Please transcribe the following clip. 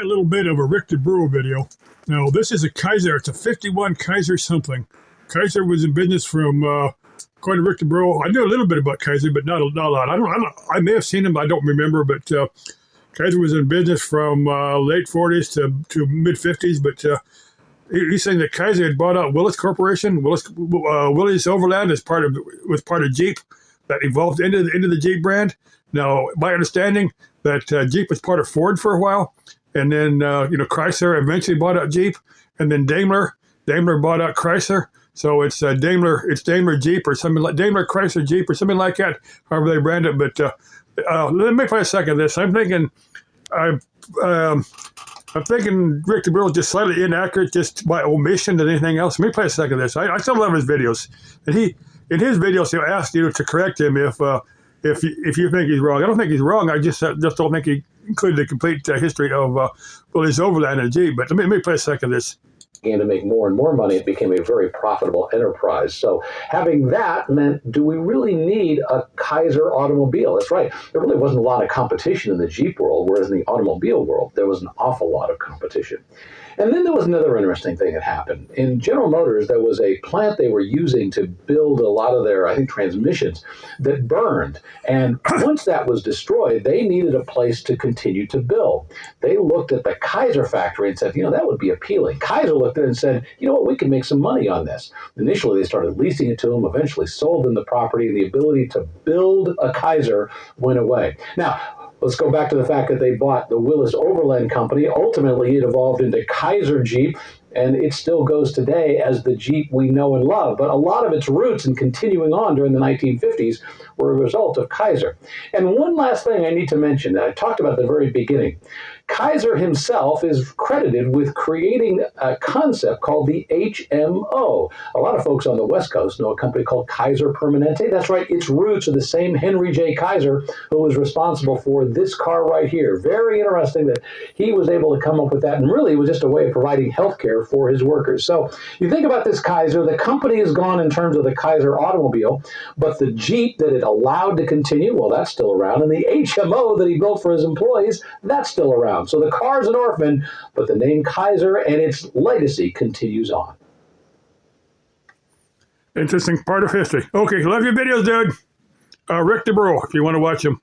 A little bit of a Rick DeBrew video. Now, this is a Kaiser. It's a 51 Kaiser something. Kaiser was in business from, according to Rick DeBrew, I knew a little bit about Kaiser, but not a lot. I may have seen him, I don't remember, but Kaiser was in business from late 40s to mid 50s, but he's saying that Kaiser had bought out Willis Corporation. Willys Overland was part of Jeep that evolved into the Jeep brand. Now, my understanding that Jeep was part of Ford for a while, and then Chrysler eventually bought out Jeep, and then Daimler bought out Chrysler. So it's Daimler Jeep or something like Daimler Chrysler Jeep or something like that, however they brand it. But let me play a second of this. I'm thinking Rick DeBrew is just slightly inaccurate, just by omission than anything else. Let me play a second of this. I still love his videos, and in his videos he'll ask you to correct him if you think he's wrong. I don't think he's wrong. I just don't think he included the complete history of Willys Overland and Jeep. But let me play a second of this. Began to make more and more money, it became a very profitable enterprise. So having that meant, do we really need a Kaiser automobile? That's right. There really wasn't a lot of competition in the Jeep world, whereas in the automobile world, there was an awful lot of competition. And then there was another interesting thing that happened. In General Motors, there was a plant they were using to build a lot of their, I think, transmissions that burned. And once that was destroyed, they needed a place to continue to build. They looked at the Kaiser factory and said, that would be appealing. Kaiser looked at it and said, you know what, we can make some money on this. Initially, they started leasing it to them, eventually sold them the property, and the ability to build a Kaiser went away. Now, let's go back to the fact that they bought the Willis Overland Company. Ultimately, it evolved into Kaiser Jeep, and it still goes today as the Jeep we know and love. But a lot of its roots and continuing on during the 1950s were a result of Kaiser. And one last thing I need to mention that I talked about at the very beginning. Kaiser himself is credited with creating a concept called the HMO. A lot of folks on the West Coast know a company called Kaiser Permanente. That's right, its roots are the same Henry J. Kaiser who was responsible for this car right here. Very interesting that he was able to come up with that, and really it was just a way of providing health care for his workers. So you think about this Kaiser, the company is gone in terms of the Kaiser automobile, but the Jeep that it allowed to continue, well, that's still around, and the HMO that he built for his employees, that's still around. So the car's an orphan, but the name Kaiser and its legacy continues on. Interesting part of history. Okay, love your videos, dude. Rick DeBrew, if you want to watch them.